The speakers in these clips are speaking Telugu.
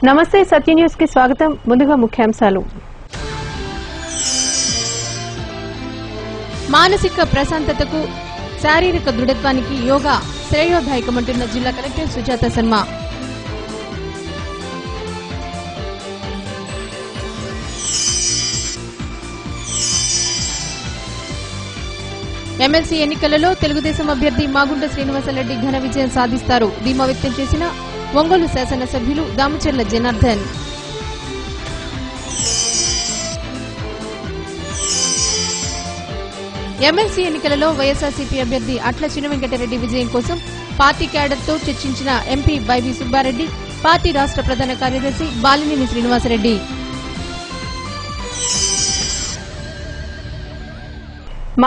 నమస్తే సత్య న్యూస్ కి స్వాగతం. ముందుగా ముఖ్యాంశాలు. మానసిక ప్రశాంతతకు శారీరక దృఢత్వానికి యోగా శ్రేయోదాయకమంటున్న జిల్లా కలెక్టర్ సుజాత శర్మ. ఎమ్మెల్సీ ఎన్నికలలో తెలుగుదేశం అభ్యర్థి మాగుంట శ్రీనివాసరెడ్డి ఘన విజయం సాధిస్తారు ధీమా వ్యక్తం చేసిన ఒంగోలు శాసనసభ్యులు దామచర్ల జనార్దన్. ఎమ్మెల్సీ ఎన్నికలలో వైఎస్ఆర్సీపీ అభ్యర్థి అట్ల చినవెంకటరెడ్డి విజయం కోసం పార్టీ క్యాడర్తో చర్చించిన ఎంపీ వైవి సుబ్బారెడ్డి, పార్టీ రాష్ట్ర ప్రధాన కార్యదర్శి బాలినేని శ్రీనివాసరెడ్డి.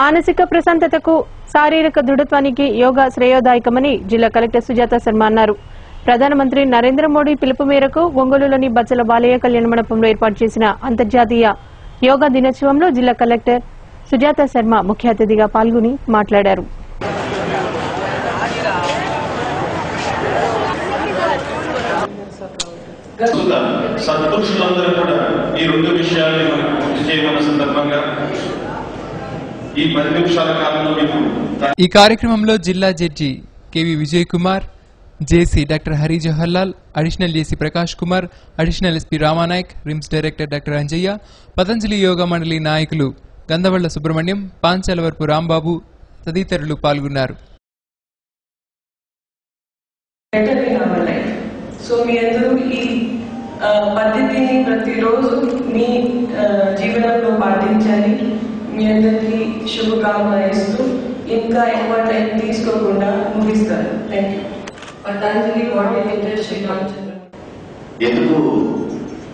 మానసిక ప్రశాంతతకు శారీరక దృఢత్వానికి యోగా శ్రేయోదాయకమని జిల్లా కలెక్టర్ సుజాత శర్మ అన్నారు. ప్రధానమంత్రి నరేంద్ర మోడీ పిలుపు మేరకు ఒంగోలులోని బచ్చల బాలయ్య కళ్యాణ మండపంలో ఏర్పాటు చేసిన అంతర్జాతీయ యోగా దినోత్సవంలో జిల్లా కలెక్టర్ సుజాత శర్మ ముఖ్య అతిథిగా పాల్గొని మాట్లాడారు. ఈ కార్యక్రమంలో జిల్లా judge KV Vijay Kumar, JC doctor Hari Jawaharlal, additional JC Prakash Kumar, additional SP Ramanayak, RIMS director doctor Anjaiah, Patanjali yoga మండలి నాయకులు గంధవళ్ల సుబ్రహ్మణ్యం, పాంచాలవరపు రాంబాబు తదితరులు పాల్గొన్నారు. పద్ధతిని ప్రతిరోజు మీ జీవనంలో పాటించాలి. మీ అందరికీ శుభకామన ఇస్తూ ఇంకా ఎక్కువ టైం తీసుకోకుండా ముగిస్తారు. Thank you. Patanjali coordinator Srikanth. ఎందుకు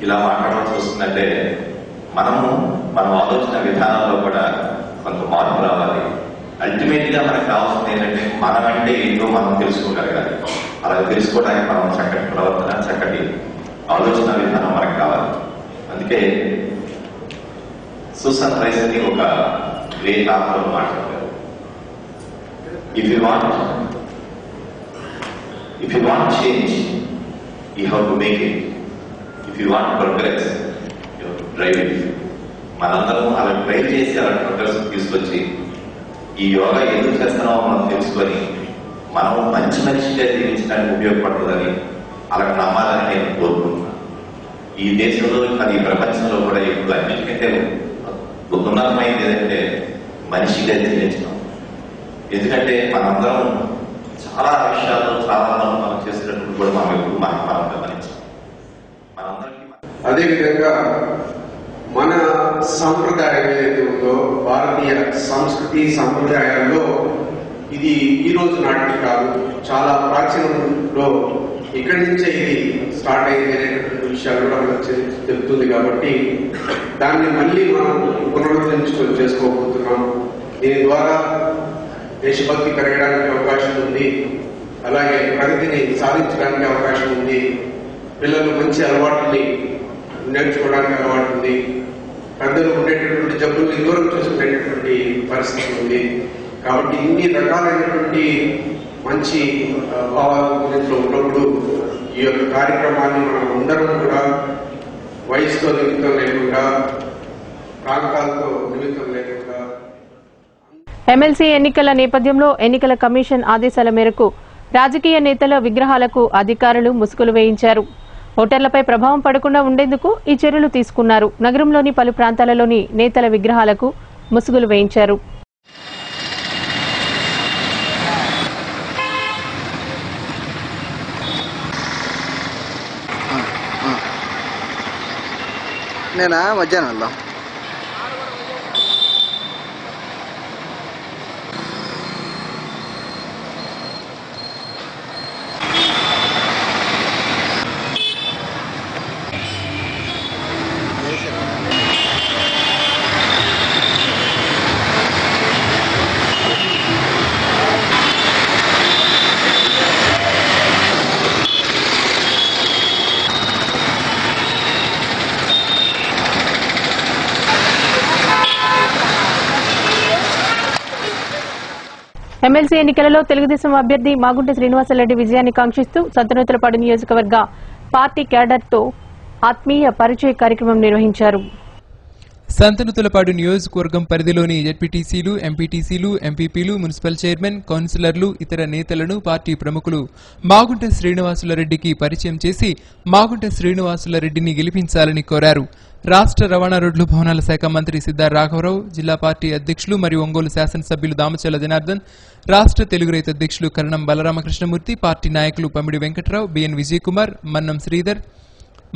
ఇలా మాట్లాడాల్సి వస్తుందంటే మనం ఆలోచన విధానంలో కూడా కొంత మార్పు రావాలి. అల్టిమేట్ గా మనకు కావాల్సింది ఏంటంటే మనమంటే ఏంటో మనం తెలుసుకోగలగాలి. అలా తెలుసుకోవడానికి మనం చక్కటి ప్రవర్తన, చక్కటి ఆలోచన విధానం మనకు కావాలి. అందుకే సూసన్ రైస్ అని ఒక గ్రేట్ ఆథర్ మాట్లాడారు. If you want change, you have to make it. If you want progress, you have to drive it. మనందరం అలా డ్రైవ్ చేసి అలా ప్రోగ్రెస్ తీసుకొచ్చి ఈ యోగా ఎందుకు చేస్తున్నామో మనం తెలుసుకొని మనం మంచిగా జీవించడానికి ఉపయోగపడుతుందని అలా నమ్మాలని నేను కోరుకుంటున్నాను. ఈ దేశంలో అది ప్రపంచంలో కూడా ఇప్పుడు అన్నిటికంటే ఉన్నతమైంది ఏదంటే మనిషిగా జీవించడం. ఎందుకంటే మనందరం చాలా విషయాల్లో చాలా మనం చేసినప్పుడు కూడా మనం ఎప్పుడు మనం గమనించాం. మనందరికీ అదేవిధంగా మన సంప్రదాయం ఏదైతే ఉందో, భారతీయ సంస్కృతి సంప్రదాయాల్లో ఇది ఈ రోజు నాటికి కాదు, చాలా ప్రాచీనంలో ఇక్కడి నుంచే ఇది స్టార్ట్ అయింది అనేటువంటి విషయాలు కూడా మనకు తెలుస్తుంది. కాబట్టి దాన్ని మళ్ళీ మనం పునరుద్ధరించుకొని చేసుకోబోతున్నాం. దీని ద్వారా దేశభక్తి పెరగడానికి అవకాశం ఉంది, అలాగే ప్రగతిని సాధించడానికి అవకాశం ఉంది, పిల్లలు మంచి అలవాట్లని నేర్చుకోవడానికి అలవాటు ఉంది, పెద్దలు ఉండేటటువంటి జబ్బుల్ని దూరం చేసుకునేటటువంటి పరిస్థితి ఉంది. కాబట్టి ఇన్ని రకాలైనటువంటి మంచి భావాల గురించి ఉన్నప్పుడు ఈ యొక్క కార్యక్రమాన్ని మనం అందరం కూడా వయసుతో నిమిత్తం లేకుండా, ప్రాంతాలతో నిమిత్తం లేకుండా. ఎమ్మెల్సీ ఎన్నికల నేపథ్యంలో ఎన్నికల కమిషన్ ఆదేశాల మేరకు రాజకీయ నేతల విగ్రహాలకు అధికారులు ముసుగులు వేయించారు. ఓటర్లపై ప్రభావం పడకుండా ఉండేందుకు ఈ చర్యలు తీసుకున్నారు. నగరంలోని పలు ప్రాంతాలలోని నేతల విగ్రహాలకు ముసుగులు వేయించారు. నేనా మధ్యాహ్నం వెళ్దాం. ఎమ్మెల్సీ ఎన్నికలలో తెలుగుదేశం అభ్యర్థి మాగుంట శ్రీనివాసరెడ్డి విజయాన్ని కాంక్షిస్తూ సంతనూతలపాడు నియోజకవర్గ పార్టీ క్యాడర్తో ఆత్మీయ పరిచయ కార్యక్రమం నిర్వహించారు. సంతనూతలపాడు నియోజకవర్గం పరిధిలోని జెడ్పీటీసీలు, ఎంపీటీసీలు, ఎంపీపీలు, మున్సిపల్ చైర్మన్, కౌన్సిలర్లు, ఇతర నేతలను పార్టీ ప్రముఖులు మాగుంట శ్రీనివాసులరెడ్డికి పరిచయం చేసి మాగుంట శ్రీనివాసులరెడ్డిని గెలిపించాలని కోరారు. రాష్ట్ర రవాణా రోడ్లు భవనాల శాఖ మంత్రి సిద్ధార్ రాఘవరావు, జిల్లా పార్టీ అధ్యక్షులు మరియు ఒంగోలు శాసనసభ్యులు దామచల జనార్దన్, రాష్ట్ర తెలుగు రైతు అధ్యక్షులు కరణం బలరామకృష్ణమూర్తి, పార్టీ నాయకులు పమిడి వెంకట్రావు, బిఎన్ విజయ్ కుమార్, మన్నం శ్రీధర్,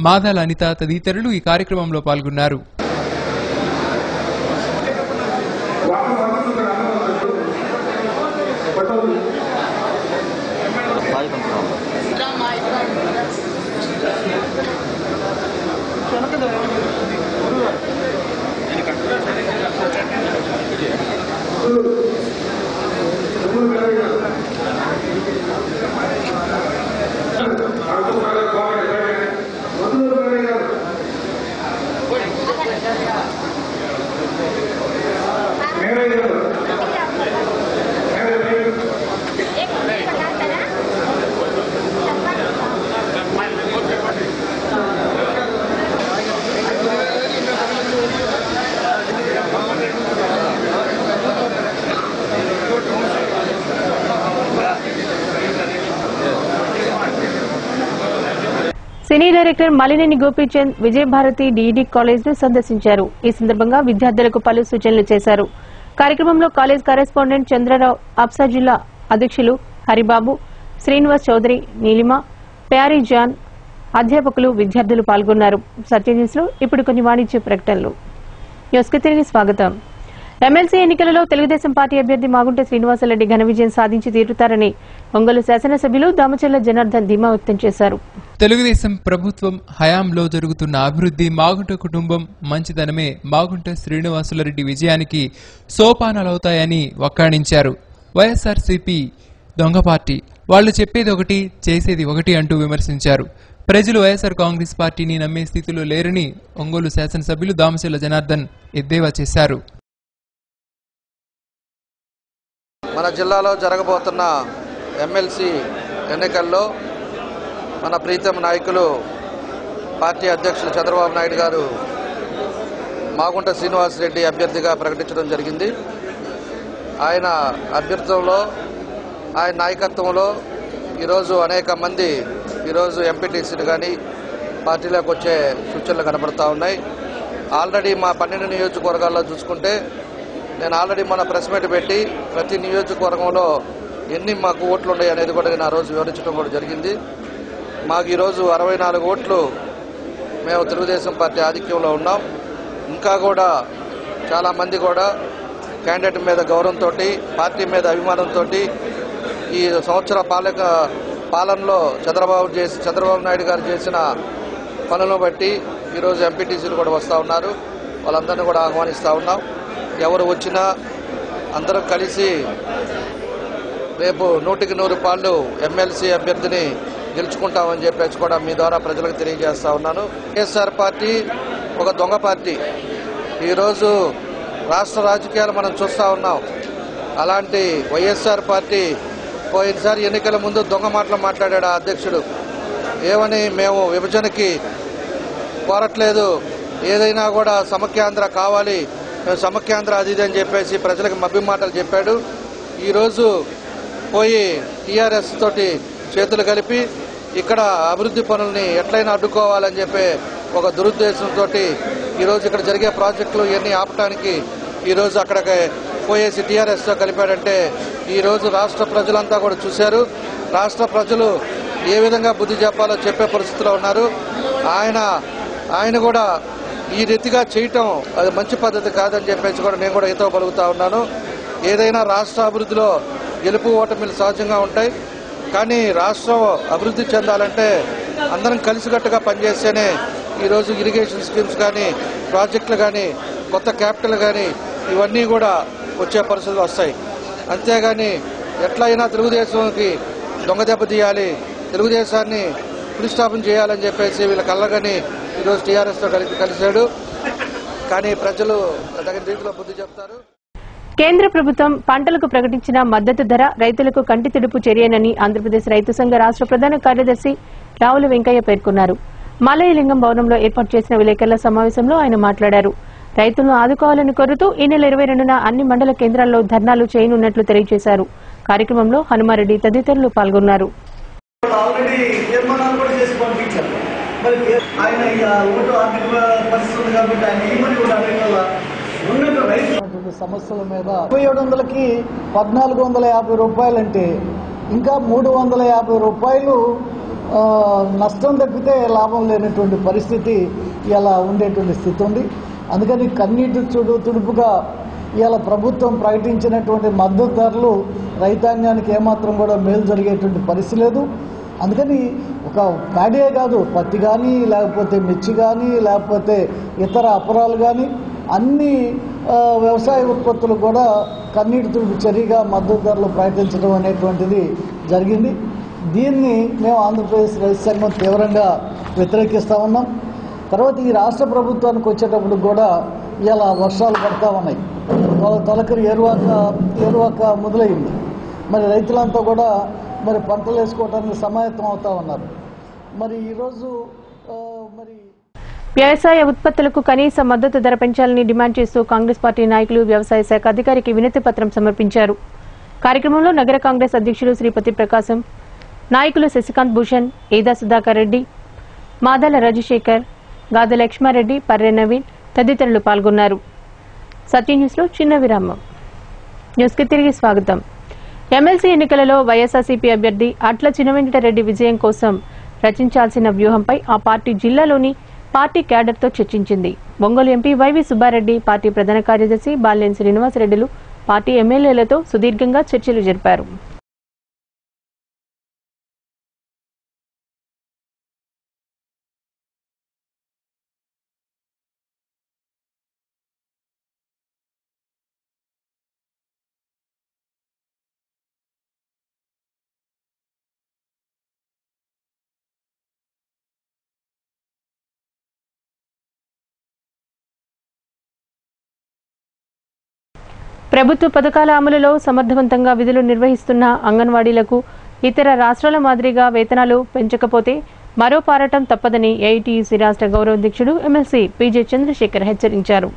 మాదాల అనిత తదితరులు ఈ కార్యక్రమంలో పాల్గొన్నారు. సినీ director Malineni Gopichand Vijayabharathi DEd college ను సందర్శించారు. ఈ సందర్భంగా విద్యార్థులకు పలు సూచనలు చేశారు. కార్యక్రమంలో కాలేజ్ కరెస్పాండెంట్ చంద్రరావు, అప్సా జిల్లా అధ్యక్షులు హరిబాబు, శ్రీనివాస్ చౌదరి, నీలిమ, ప్యారీ జాన్, అధ్యాపకులు, విద్యార్థులు పాల్గొన్నారు. సత్య న్యూస్ లో ఇప్పుడు కొన్ని వాణిజ్య ప్రకటనలు. న్యూస్ కి తిరిగి స్వాగతం. ఎమ్మెల్సీ ఎన్నికలలో తెలుగుదేశం పార్టీ అభ్యర్థి మాగుంట శ్రీనివాసరెడ్డి ఘన విజయం సాధించి తీరుతారని ఒంగోలు శాసనసభ్యులు దామచర్ల జనార్దన్ ధీమా వ్యక్తం చేశారు. తెలుగుదేశం ప్రభుత్వం హయాంలో జరుగుతున్న అభివృద్ధి, మాగుంట కుటుంబం మంచితనమే మాగుంట శ్రీనివాసులరెడ్డి విజయానికి సోపానాలవుతాయని వక్కాణించారు. వైఎస్ఆర్సీపీ దొంగ పార్టీ, వాళ్లు చెప్పేది ఒకటి చేసేది ఒకటి అంటూ విమర్శించారు. ప్రజలు వైఎస్ఆర్ కాంగ్రెస్ పార్టీని నమ్మే స్థితిలో లేరని ఒంగోలు శాసనసభ్యులు దామచర్ల జనార్దన్ ఎద్దేవా చేశారు. మన జిల్లాలో జరగబోతున్న ఎమ్మెల్సీ ఎన్నికల్లో మన ప్రీతం నాయకులు పార్టీ అధ్యక్షులు చంద్రబాబు నాయుడు గారు మాగుంట శ్రీనివాసరెడ్డి అభ్యర్థిగా ప్రకటించడం జరిగింది. ఆయన అభ్యర్థంలో, ఆయన నాయకత్వంలో ఈరోజు అనేక మంది ఈరోజు ఎంపీటీసీలు కానీ పార్టీలోకి వచ్చే సూచనలు కనబడతా ఉన్నాయి. ఆల్రెడీ మా 12 నియోజకవర్గాల్లో చూసుకుంటే నేను ఆల్రెడీ మన ప్రెస్ మీట్ పెట్టి ప్రతి నియోజకవర్గంలో ఎన్ని మాకు ఓట్లు ఉన్నాయి అనేది కూడా నేను ఆ రోజు వివరించడం కూడా జరిగింది. మాకు ఈరోజు 64 ఓట్లు మేము తెలుగుదేశం పార్టీ ఆధిక్యంలో ఉన్నాం. ఇంకా కూడా చాలామంది కూడా క్యాండిడేట్ మీద గౌరవంతో, పార్టీ మీద అభిమానంతో ఈ సంవత్సర పాలనలో చంద్రబాబు నాయుడు గారు చేసిన పనులను బట్టి ఈరోజు ఎంపీటీసీలు కూడా వస్తూ ఉన్నారు. వాళ్ళందరినీ కూడా ఆహ్వానిస్తూ ఉన్నాం. ఎవరు వచ్చినా అందరం కలిసి రేపు 100కి 100 పాళ్ళు ఎమ్మెల్సీ అభ్యర్థిని గెలుచుకుంటామని చెప్పేసి కూడా మీ ద్వారా ప్రజలకు తెలియజేస్తా ఉన్నాను. వైఎస్ఆర్ పార్టీ ఒక దొంగ పార్టీ. ఈరోజు రాష్ట్ర రాజకీయాలు మనం చూస్తూ ఉన్నాం. అలాంటి వైఎస్ఆర్ పార్టీ పోయినసారి ఎన్నికల ముందు దొంగ మాటలు మాట్లాడాడు ఆ అధ్యక్షుడు. ఏమని, మేము విభజనకి కోరట్లేదు, ఏదైనా కూడా సమైక్యాంధ్ర కావాలి, మేము సమైక్యాంధ్ర అది ఇది అని చెప్పేసి ప్రజలకు మభ్య మాటలు చెప్పాడు. ఈరోజు పోయి టీఆర్ఎస్ తోటి చేతులు కలిపి ఇక్కడ అభివృద్ధి పనుల్ని ఎట్లయినా అడ్డుకోవాలని చెప్పి ఒక దురుద్దేశంతో ఈరోజు ఇక్కడ జరిగే ప్రాజెక్టులు ఇవన్నీ ఆపడానికి ఈరోజు అక్కడికి పోయేసి టీఆర్ఎస్తో కలిపాడంటే ఈరోజు రాష్ట్ర ప్రజలంతా కూడా చూశారు. రాష్ట్ర ప్రజలు ఏ విధంగా బుద్ధి చెప్పాలో చెప్పే పరిస్థితిలో ఉన్నారు. ఆయన కూడా ఈ రీతిగా చేయటం అది మంచి పద్ధతి కాదని చెప్పేసి కూడా నేను కూడా హితవు పలుకుతా ఉన్నాను. ఏదైనా రాష్ట్ర అభివృద్ధిలో గెలుపు ఓటమిలు సహజంగా ఉంటాయి. కానీ రాష్ట్రం అభివృద్ధి చెందాలంటే అందరం కలిసికట్టుగా పనిచేస్తేనే ఈరోజు ఇరిగేషన్ స్కీమ్స్ కానీ, ప్రాజెక్టులు కానీ, కొత్త క్యాపిటల్ కానీ ఇవన్నీ కూడా వచ్చే పరిస్థితులు వస్తాయి. అంతేగాని ఎట్లయినా తెలుగుదేశంకి దొంగ దెబ్బ తీయాలి, తెలుగుదేశాన్ని పులిస్టాపం చేయాలని చెప్పేసి వీళ్ళ కళ్ళగని ఈరోజు టీఆర్ఎస్తో కలిశాడు. కానీ ప్రజలు తగిన రీతిలో బుద్ధి చెప్తారు. కేంద్ర ప్రభుత్వం పంటలకు ప్రకటించిన మద్దతు ధర రైతులకు కంటి తుడుపు చర్యనని ఆంధ్రప్రదేశ్ రైతు సంఘ రాష్ట్ర ప్రధాన కార్యదర్శి రావుల వెంకయ్య పేర్కొన్నారు. మల్లయ్యలింగం భవనంలో ఏర్పాటు చేసిన విలేకరుల సమావేశంలో ఆయన మాట్లాడారు. రైతులను ఆదుకోవాలని కోరుతూ ఈ నెల 22న అన్ని మండల కేంద్రాల్లో ధర్నాలు చేయనున్నట్లు తెలియజేశారు. కార్యక్రమంలో హనుమారెడ్డి తదితరులు పాల్గొన్నారు. సమస్యల మీద 2700కి 1450 రూపాయలంటే ఇంకా 350 రూపాయలు నష్టం తప్పితే లాభం లేనటువంటి పరిస్థితి ఇలా ఉండేటువంటి స్థితి ఉంది. అందుకని కన్నీటి తుడుపుగా ఇలా ప్రభుత్వం ప్రకటించినటువంటి మద్దతు ధరలు రైతాంగానికి ఏమాత్రం కూడా మేలు జరిగేటువంటి పరిస్థితి లేదు. అందుకని ఒక ప్యాడే కాదు, పత్తి కానీ లేకపోతే మిర్చి కానీ లేకపోతే ఇతర అపరాలు కానీ అన్ని వ్యవసాయ ఉత్పత్తులు కూడా కన్నీటి తుడుపు చర్యగా మద్దతు ధరలు ప్రకటించడం అనేటువంటిది జరిగింది. దీన్ని మేము ఆంధ్రప్రదేశ్ రైతు సంఘం తీవ్రంగా వ్యతిరేకిస్తూ ఉన్నాం. తర్వాత ఈ రాష్ట్ర ప్రభుత్వానికి వచ్చేటప్పుడు కూడా ఇలా వర్షాలు పడతా ఉన్నాయి. తొలకరి ఏరువాక మొదలైంది. మరి రైతులంతా కూడా మరి పంటలు వేసుకోవడానికి సమాయత్తం అవుతా ఉన్నారు. మరి ఈరోజు వ్యవసాయ ఉత్పత్తులకు కనీస మద్దతు ధర పెంచాలని డిమాండ్ చేస్తూ కాంగ్రెస్ పార్టీ నాయకులు వ్యవసాయ శాఖ అధికారికి వినతి పత్రం సమర్పించారు. కార్యక్రమంలో నగర కాంగ్రెస్ అధ్యక్షులు శ్రీపతి ప్రకాశం, నాయకులు శశికాంత్ భూషణ్, ఈదా సుధాకర్ రెడ్డి, మాదాల రాజశేఖర్, గాద లక్ష్మారెడ్డి, పర్రె నవీన్ తదితరులు పాల్గొన్నారు. సత్య న్యూస్ లో చిన్న విరామం. న్యూస్ కి తిరిగి స్వాగతం. ఎమ్మెల్సీ ఎన్నికలలో వైఎస్ఆర్సీపీ అభ్యర్థి అట్ల చినవెంకటరెడ్డి విజయం కోసం రచించాల్సిన వ్యూహంపై ఆ పార్టీ జిల్లాలోని పార్టీ క్యాడర్తో చర్చించింది. Ongole MP YV Subba Reddy, party ప్రధాన కార్యదర్శి బాలినేని శ్రీనివాసరెడ్డిలు పార్టీ ఎమ్మెల్యేలతో సుదీర్ఘంగా చర్చలు జరిపారు. ప్రభుత్వ పథకాల అమలులో సమర్థవంతంగా విధులు నిర్వహిస్తున్న అంగన్వాడీలకు ఇతర రాష్ట్రాల మాదిరిగా వేతనాలు పెంచకపోతే మరో పోరాటం తప్పదని ఏఐటీయూసీ రాష్ట్ర గౌరవాధ్యక్షుడు ఎమ్మెల్సీ పీజే చంద్రశేఖర్ హెచ్చరించారు.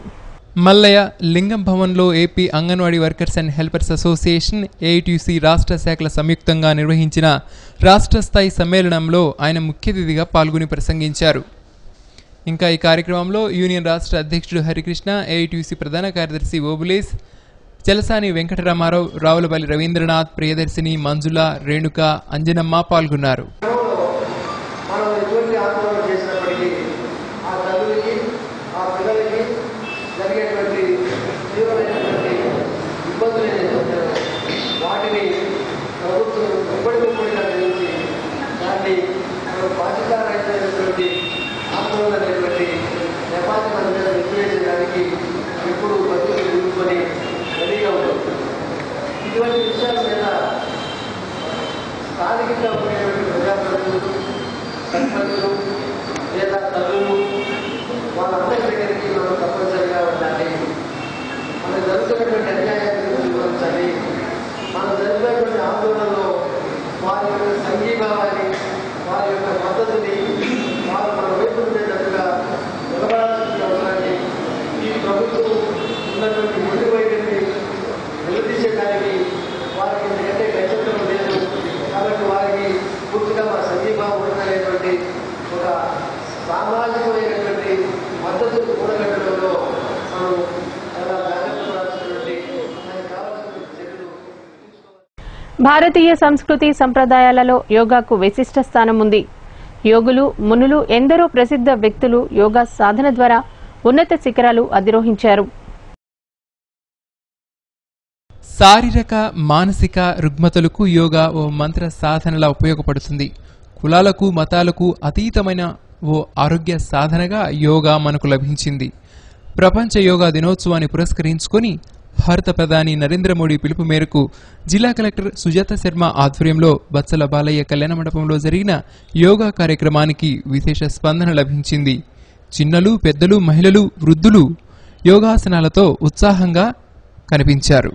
మల్లయ్య లింగం భవన్లో AP anganwadi workers and helpers association, AITUC రాష్ట్ర శాఖల సంయుక్తంగా నిర్వహించిన రాష్ట్ర స్థాయి సమ్మేళనంలో ఆయన ముఖ్య అతిథిగా పాల్గొని ప్రసంగించారు. ఇంకా ఈ కార్యక్రమంలో యూనియన్ రాష్ట్ర అధ్యక్షుడు హరికృష్ణ, ఏఐటీయూసీ ప్రధాన కార్యదర్శి ఓబులేస్, చలసాని వెంకటరామారావు, రావులపల్లి రవీంద్రనాథ్, ప్రియదర్శిని, మంజుల, రేణుక, అంజనమ్మ పాల్గొన్నారు. ఇటువంటి విషయాల మీద స్థానికంగా ఉండేటువంటి ప్రజాప్రతినిధులు, సర్పంచులు లేదా తల్లులు వాళ్ళందరి దగ్గరికి మనం తప్పనిసరిగా ఉండాలి. మనకు జరుగుతున్నటువంటి అన్యాయాన్ని వివరించాలి. మనం జరుగుతున్నటువంటి ఆందోళనలో వారి యొక్క సంఘీభావాన్ని, వారి యొక్క మద్దతుని వారు మన వైపు ఉండేటట్టుగా నిలబడాల్సిన అవసరాన్ని ఈ ప్రభుత్వం ఉన్నటువంటి ముందు వైఖరిని నిలదీసేదానికి వారికి ఎందుకంటే గచ్చంతరం లేదు. కాబట్టి వారికి పూర్తిగా మా సంఘీభావం ఉండదనేటువంటి ఒక సామాజికమైనటువంటి మద్దతు కూడగట్టడంలో మనం చాలా జాగ్రత్త పడాల్సినటువంటి మనకు కావాల్సినటువంటి చర్యలు తీసుకోవాలి. భారతీయ సంస్కృతి సంప్రదాయాలలో యోగాకు విశిష్ట స్థానం ఉంది. యోగులు, మునులు, ఎందరో ప్రసిద్ధ వ్యక్తులు యోగా సాధన ద్వారా ఉన్నత శిఖరాలు అధిరోహించారు. శారీరక, మానసిక రుగ్మతలకు యోగా ఓ మంత్ర సాధనలా ఉపయోగపడుతుంది. కులాలకు, మతాలకు అతీతమైన ఓ ఆరోగ్య సాధనగా యోగా మనకు లభించింది. ప్రపంచ యోగా దినోత్సవాన్ని పురస్కరించుకొని భారత ప్రధాని నరేంద్ర మోడీ పిలుపు మేరకు జిల్లా కలెక్టర్ సుజాత శర్మ ఆధ్వర్యంలో బత్సల బాలయ్య కళ్యాణ మండపంలో జరిగిన యోగా కార్యక్రమానికి విశేష స్పందన లభించింది. చిన్నలు, పెద్దలు, మహిళలు, వృద్ధులు యోగాసనాలతో ఉత్సాహంగా కనిపించారు.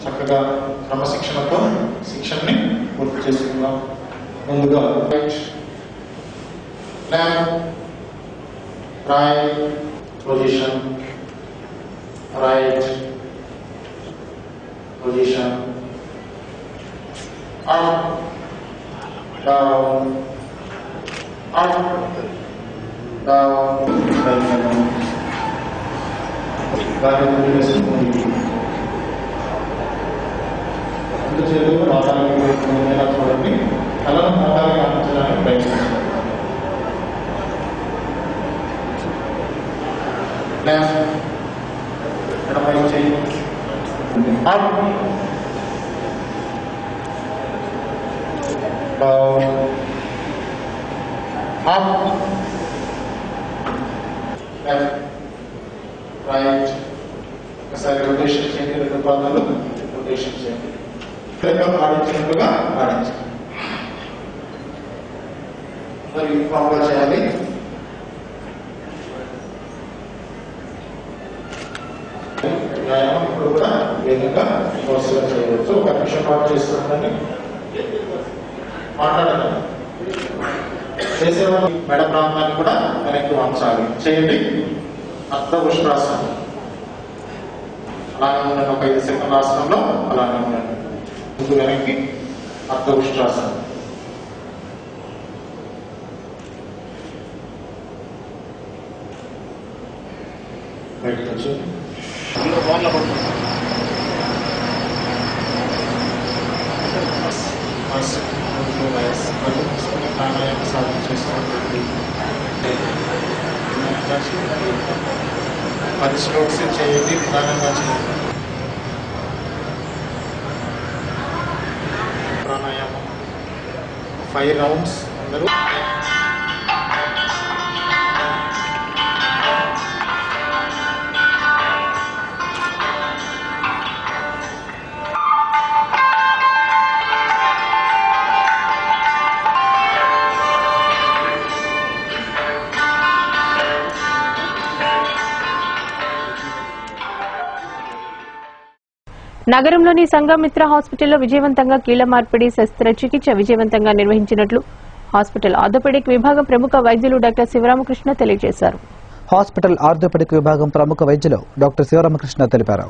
చక్కగా క్రమశిక్షణతో శిక్షణని పూర్తి చేసుకుందాం. ముందుగా right position, right position, up down, up down, చేతులు మాతానికి వేసుకునేలా చూడండి. కళ్ళను మాతానికి అందించడానికి ప్రయత్నించండి. ఎడమై చేయి up down, up left right. ఒకసారి రొటేషన్ చేయండి. 2 పాదాలు రొటేషన్ చేయండి. ఆడించినట్టుగా ఆడించండి. మరి యూనిఫామ్గా చేయాలి. వ్యాయామం ఇప్పుడు కూడా వేగంగా వరుసగా చేయవచ్చు. 1 నిమిషం పాటు చేస్తుందండి. మాట్లాడండి. చేసేవాళ్ళు మెడ ప్రాంతాన్ని కూడా వెనక్కి వంచాలి. చేయండి. అర్ధ ఉష్ట్రాసనం అలాగే ఉండండి. ఒక 5 సెకండ్ల ఆసనంలో అలాగే ఉండండి. ముందు వెనక్కి అర్ధ ఉష్ట్రాసనం. బయటకు వచ్చి ప్రాణాయామ సాధన చేస్తున్నటువంటి 10 స్ట్రోక్స్ చేయండి. నిదానంగా చేయండి. ప్రాణాయామం 5 రౌండ్స్ అందరూ. నగరంలోని సంఘమిత్ర హాస్పిటల్లో విజయవంతంగా కీళ్ల మార్పిడి శస్త్రచికిత్స విజయవంతంగా నిర్వహించినట్లు హాస్పిటల్ ఆర్థోపెడిక్ విభాగం ప్రముఖ వైద్యులు డాక్టర్ శివరామకృష్ణ తెలియజేశారు. హాస్పిటల్ ఆర్థోపెడిక్ విభాగం ప్రముఖ వైద్యులు డాక్టర్ శివరామకృష్ణ తెలిపారు.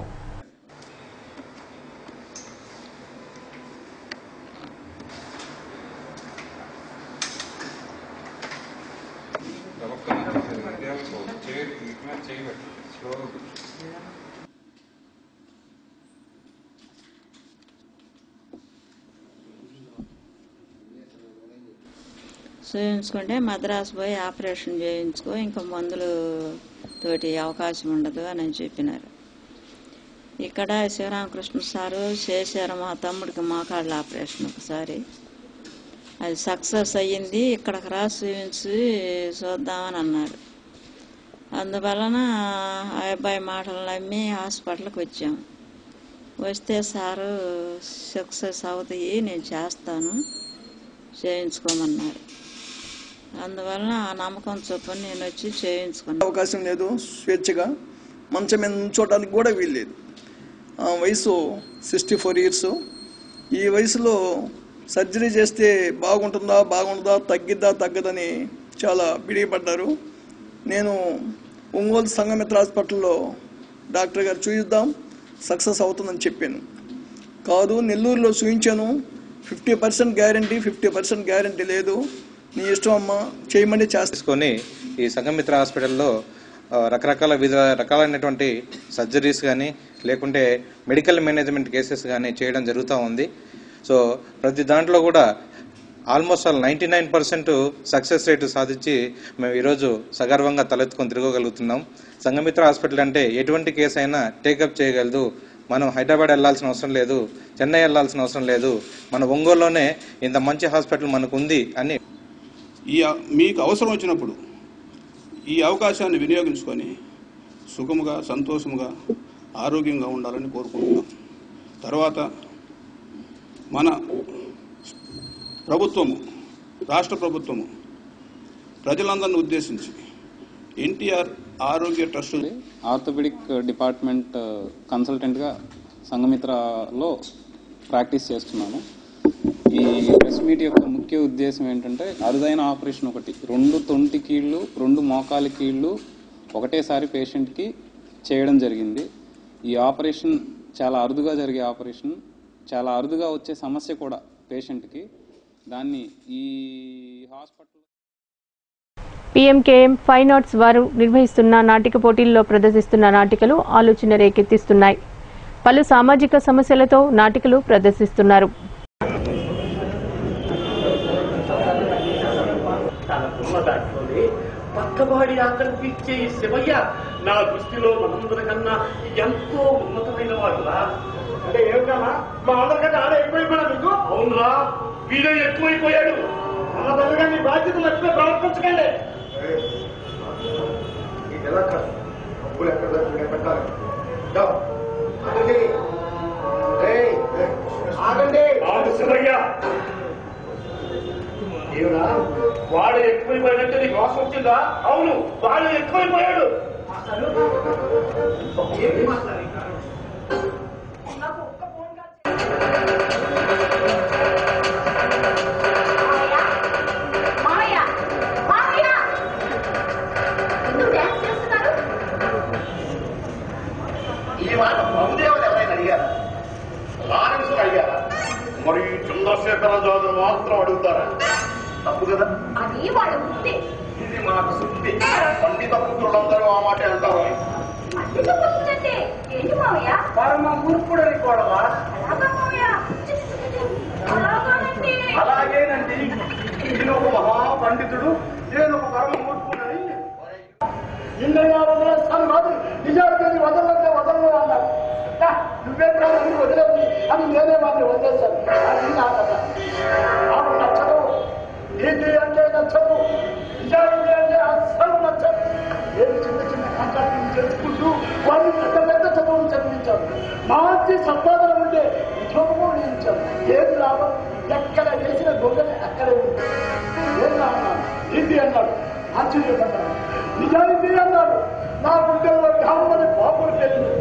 చూయించుకుంటే మద్రాసు పోయి ఆపరేషన్ చేయించుకో, ఇంకా మందులు తోటి అవకాశం ఉండదు అని చెప్పినారు. ఇక్కడ శివరామకృష్ణ సారు చేశారు మా తమ్ముడికి మోకాళ్ళ ఆపరేషన్ ఒకసారి. అది సక్సెస్ అయ్యింది. ఇక్కడికి రా చూయించి చూద్దామని అన్నారు. అందువలన ఆ అబ్బాయి మాటలు నమ్మి హాస్పిటల్కి వచ్చాము. వస్తే సారు సక్సెస్ అవుతాయి, నేను చేస్తాను, చేయించుకోమన్నారు. అందువలన ఆ నమ్మకం చొప్పున నేను వచ్చి చేయించుకున్నాను. అవకాశం లేదు. స్వేచ్ఛగా మంచం మీద ఉంచోటానికి కూడా వీల్లేదు. వయసు 64 ఇయర్స్. ఈ వయసులో సర్జరీ చేస్తే బాగుంటుందా తగ్గదని చాలా బిడిపడ్డారు. నేను ఒంగోలు సంఘమిత్ర హాస్పిటల్లో డాక్టర్ గారు చూయిద్దాం, సక్సెస్ అవుతుందని చెప్పాను. కాదు, నెల్లూరులో చూయించాను, 50% గ్యారంటీ, 50% గ్యారంటీ లేదు, నీ ఇష్టం అమ్మా, చేయమని చేసుకొని ఈ సంఘమిత్ర హాస్పిటల్లో వివిధ రకాలైనటువంటి సర్జరీస్ కానీ లేకుంటే మెడికల్ మేనేజ్మెంట్ కేసెస్ కానీ చేయడం జరుగుతూ ఉంది. సో ప్రతి దాంట్లో కూడా ఆల్మోస్ట్ 99% సక్సెస్ రేటు సాధించి మేము ఈరోజు సగర్వంగా తలెత్తుకొని తిరగగలుగుతున్నాం. సంఘమిత్ర హాస్పిటల్ అంటే ఎటువంటి కేసు అయినా టేకప్ చేయగలదు. మనం హైదరాబాద్ వెళ్లాల్సిన అవసరం లేదు, చెన్నై వెళ్లాల్సిన అవసరం లేదు, మన ఒంగోలులోనే ఇంత మంచి హాస్పిటల్ మనకు ఉంది అని మీకు అవసరం వచ్చినప్పుడు ఈ అవకాశాన్ని వినియోగించుకొని సుఖముగా సంతోషముగా ఆరోగ్యంగా ఉండాలని కోరుకుంటున్నాం. తర్వాత మన ప్రభుత్వము, రాష్ట్ర ప్రభుత్వము ప్రజలందరినీ ఉద్దేశించి ఎన్టీఆర్ ఆరోగ్య ట్రస్ట్ ఆర్థోపెడిక్ డిపార్ట్మెంట్ కన్సల్టెంట్గా సంఘమిత్రలో ప్రాక్టీస్ చేస్తున్నాను. ఈ ప్రెస్ మీట్ యొక్క ముఖ్య ఉద్దేశం ఏంటంటే అరుదైన ఆపరేషన్ ఒకటి, 2 తొంటి కీళ్ళు 2 మోకాలి కీళ్ళు ఒకటేసారి పేషెంట్కి చేయడం జరిగింది. ఈ ఆపరేషన్ చాలా అరుదుగా జరిగే ఆపరేషన్, చాలా అరుదుగా వచ్చే సమస్య కూడా పేషెంట్కి. దాన్ని ఈ హాస్పిటల్ పీఎంకేఎం ఫైన్ ఆర్ట్స్ వారు నిర్వహిస్తున్న నాటిక పోటీల్లో ప్రదర్శిస్తున్న నాటికలు ఆలోచన రేకెత్తిస్తున్నాయి. పలు సామాజిక సమస్యలతో నాటికలు ప్రదర్శిస్తున్నారు. పక్కబాడి ఆకర్షించే ఈ శివయ్య నా దృష్టిలో మనందరికన్నా ఎంతో ఉన్నతమైన వాడురా. అంటే ఏమిటన్నా మా అందరికన్నా ఆడ ఎక్కువైపోయినా మీకు? అవునురా, వీడే ఎక్కువైపోయాడు. మన దగ్గర మీ బాధ్యతలు ఎక్కువ ప్రవర్తించకండి. ఆగండి శివయ్య. ఏమిరా వాడు ఎక్కువైపోయాడంటే నీకు వాసం వచ్చిందా? అవును, వాడు ఎక్కువైపోయాడు. ఈ మాట బహుదేవులు ఎవరైనా అడిగారా? లారెన్స్ అడిగారా? మరి చంద్రశేఖరరాజు మాత్రం అడుగుతారా? తప్పు కదా. ఇది మనకు శుద్ధి. పండిత పుత్రులందరూ ఆ మాట అంటారు. పరమ మూర్ఖుడని కూడవా? అలాగేనండి. నేను ఒక మహాపండితుడు, నేను ఒక పరమ మూర్ఖుడని. ఇంద్రయ్య వదిలేస్తాను కాదు, నిజానికి వదలంటే వదలను అన్నారు. నువ్వే ప్రాణాన్ని వదిలేవు అని నేనే వాడిని వదిలేశాను. అది నా కథ. నాకు నచ్చదు. నీతి అంటే నచ్చదు, నిజానికి అంటే అస్సలు నచ్చదు. నేను చిన్న చిన్న కాంట్రాక్టింగ్ చేసుకుంటూ వాళ్ళు పెద్ద పెద్ద చదువులు చదివించాను. మంచి సంపాదన ఉంటే ఉద్యోగము నియించాను. ఏం లాభం? ఎక్కడ వేసిన గొంగని అక్కడే ఉంది. ఏం లాభం? నీతి అన్నాడు, ఆశ్చర్యపడ్డాడు. నిజాయితీ అన్నాడు, నా గుండెల్లో ధామని బాబులు తెలియదు.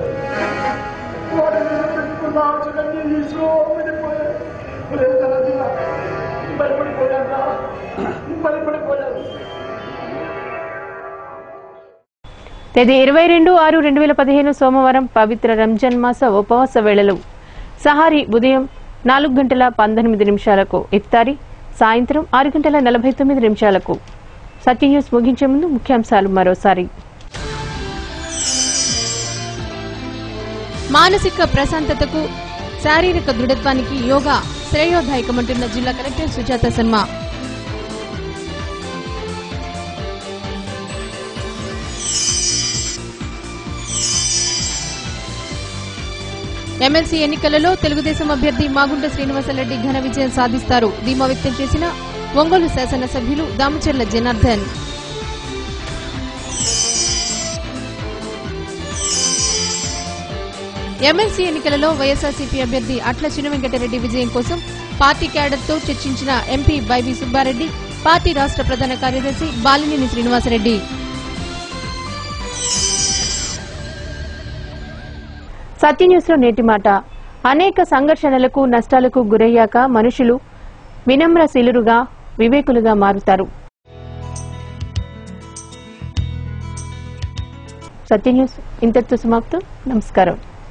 వాడి మీద పెట్టుకున్న ఆశలన్నీ ఈశ్వరో విడిపోయాడు. భయపడిపోయాను. తేదీ 22/6/2015 సోమవారం పవిత్ర రంజాన్ మాస ఉపవాస వేళలు. సహారీ ఉదయం 4:18 ఇఫ్తారీ సాయంత్రం 6:49 సత్య న్యూస్ ముగించే ముందు ముఖ్యాంశాలు మరోసారి. మానసిక ప్రశాంతతకు శారీరక దృఢత్వానికి యోగా శ్రేయోదాయకమంటున్న జిల్లా కలెక్టర్ సుజాత శర్మ. ఎమ్మెల్సీ ఎన్నికలలో తెలుగుదేశం అభ్యర్థి మాగుంట శ్రీనివాసరెడ్డి ఘన విజయం సాధిస్తారు. ధీమా వ్యక్తం చేసిన ఒంగోలు శాసనసభ్యులు దామచర్ల జనార్దన్. ఎమ్మెల్సీ ఎన్నికలలో వైఎస్ఆర్సీపీ అభ్యర్థి అట్ల చినవెంకటరెడ్డి విజయం కోసం పార్టీ క్యాడర్తో చర్చించిన ఎంపీ వైవి సుబ్బారెడ్డి, పార్టీ రాష్ట్ర ప్రధాన కార్యదర్శి బాలినేని శ్రీనివాసరెడ్డి. సత్య న్యూస్ లో నేటి మాట. అనేక సంఘర్షణలకు నష్టాలకు గురయ్యాక మనుషులు వినమ్రశీలురుగా వివేకులుగా మారుతారు. సత్య న్యూస్ ఇంతటితో సమాప్తం. నమస్కారం.